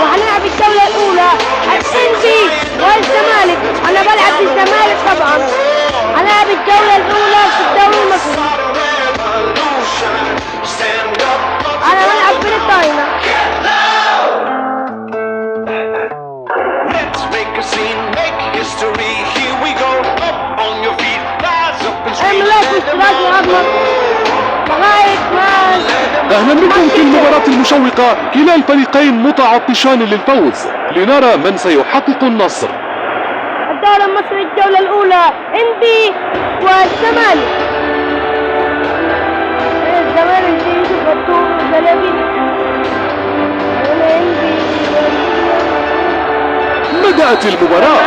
وهنلعب الجولة الأولى الإنبي والزمالك. أنا بلعب بالزمالك طبعا. هنلعب الجولة الأولى في الدوري المصري. أنا بلعب بريطانيا. اعمل لايك واشتراك وعظمك لغاية ما أهلا بكم في المباراة المشوقة، كلا الفريقين متعطشان للفوز، لنرى من سيحقق النصر. الدوري المصري الجولة الأولى إنبي والزمالك. الزمالك يوسف الطور وزلابي. بدأت المباراة.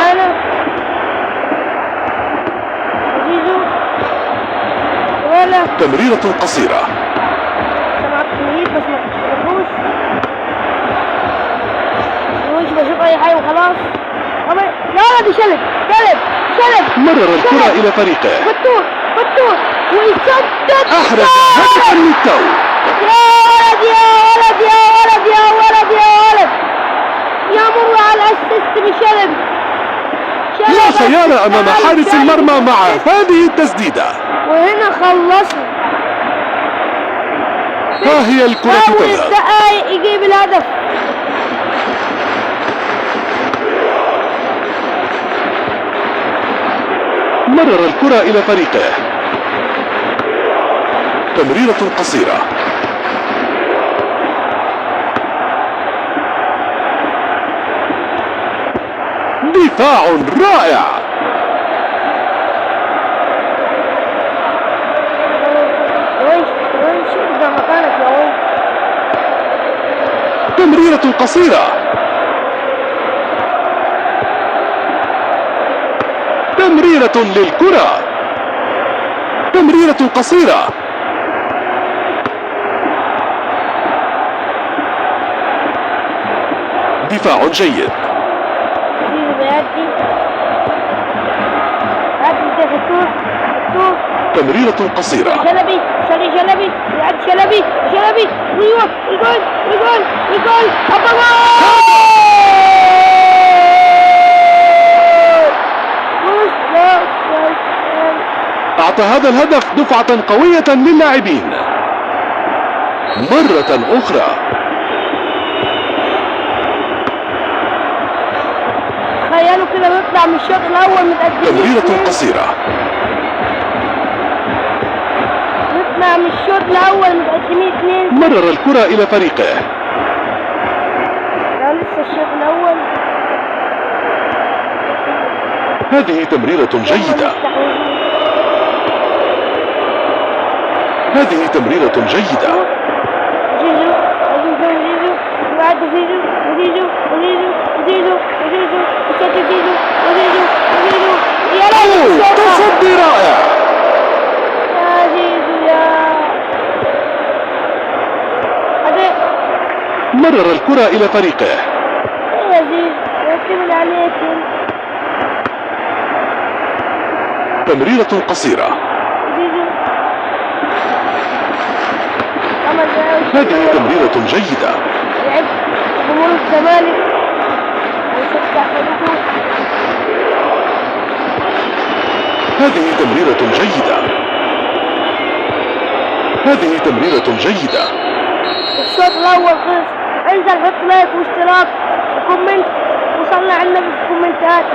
تمريرة قصيرة. مش بشوف اي حاجه وخلاص. يلا دي شلت. مرر الكرة الى فريقه. فتور ويسدد. احرز هدفا للتو. يا ولد يمر على الاسيست بشلب. لا خيال امام حارس المرمى مع هذه التسديدة. وهنا خلصنا. ها هي الكرة تذهب. دقايق يجيب الهدف. مرر الكرة الى فريقه. تمريرة قصيرة. دفاع رائع. تمريرة قصيرة. تمريرة للكرة. تمريرة قصيرة. دفاع جيد. تمريرة قصيرة. شلبي يعد شلبي ايوه الجول أعطى هذا الهدف دفعة قوية للاعبين. مرة أخرى. تخيلوا كده نطلع من الشوط الأول متقدمين. تمريرة قصيرة. نطلع من الشوط الأول متقدمين 2. مرر الكرة إلى فريقه. لسه الشوط الأول. هذه تمريرة جيدة. هذه تمريرة جيدة. تصدي رائع. مرر الكرة إلى فريقه. تمريرة قصيرة. هذه تمريرة جيدة. جمهور الزمالك ويشجع فريقه. هذه تمريرة جيدة. هذه تمريرة جيدة. الشوط الأول خلص. انزل حط لايك واشتراك وكومنت وصلي على النبي في الكومنتات.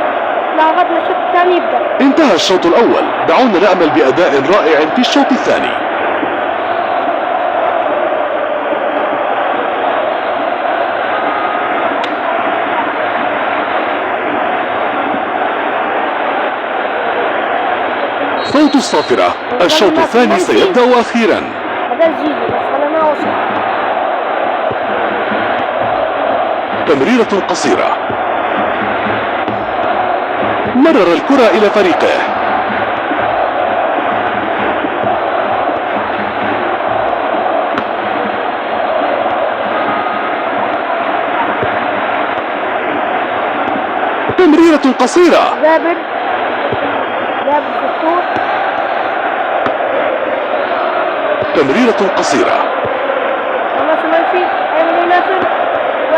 لغاية الشوط الثاني يبدأ. انتهى الشوط الأول، دعونا نأمل بأداء رائع في الشوط الثاني. صوت الصافرة. الشوط الثاني سيبدأ أخيرا. تمريرة قصيرة. مرر الكرة إلى فريقه. تمريرة قصيرة. جابر فتور. تمريرة قصيرة. خلاص ماشي. اعمل ناصر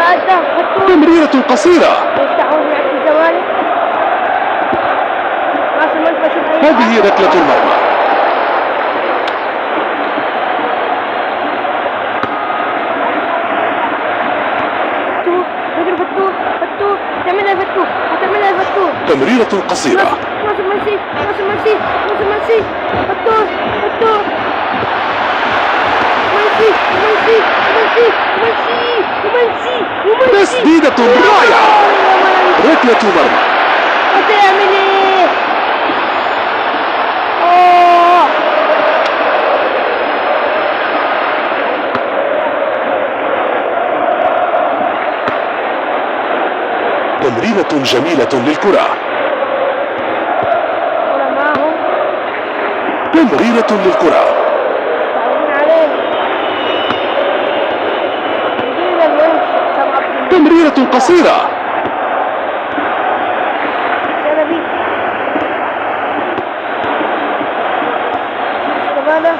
وأدى فتوح تمريرة قصيرة. يستحوذ لعب الزمالك. ناصر منسي بشوف أي هذه ركلة المرمى. فتوح يجري فتوح تعملها فتوح تمريرة قصيرة. ناصر منسي فتوح منسي تسديدة رائعة. ركلة مرمى. هتعمل ايه؟ تمريرة جميلة للكرة. كرة معهم تمريرة للكرة. مستعودين علينا. جينا المنسي سبعة تمريرة قصيرة. شلبي استفادة.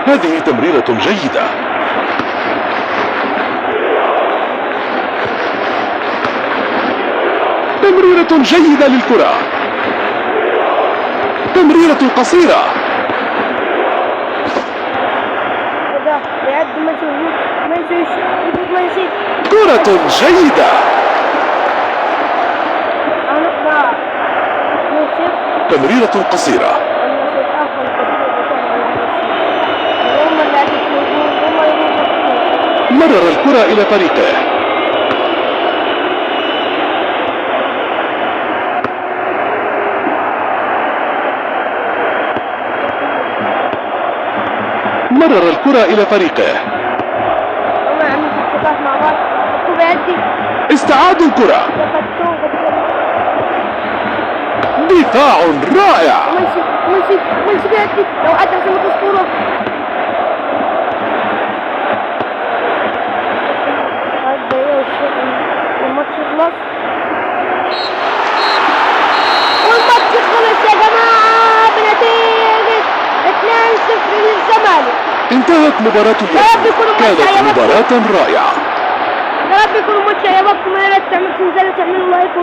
هذه تمريرة جيدة. تمريرة جيدة للكرة. تمريرة قصيرة. كده بيعد منسي كرة جيدة. هنقطع يوسف. تمريرة قصيرة. النصر أفضل في هم اللي هتفوزون هم يروحوا. مرر الكرة إلى فريقه. مرر الكرة إلى فريقه. هم عاملين تكتيكات مع بعض. فتوح بيعدي استعادوا الكرة. فتوح دفاع رائع. منسي بيعدي لو عدى عشان ما تذكره. الماتش خلص يا جماعة بنتيجة 2-0 للزمالك. انتهت مباراة اليوم. كانت مباراة رائعة. يا رب يكون الماتش عجبكم. يا ريت تنزلوا تعملوا لايك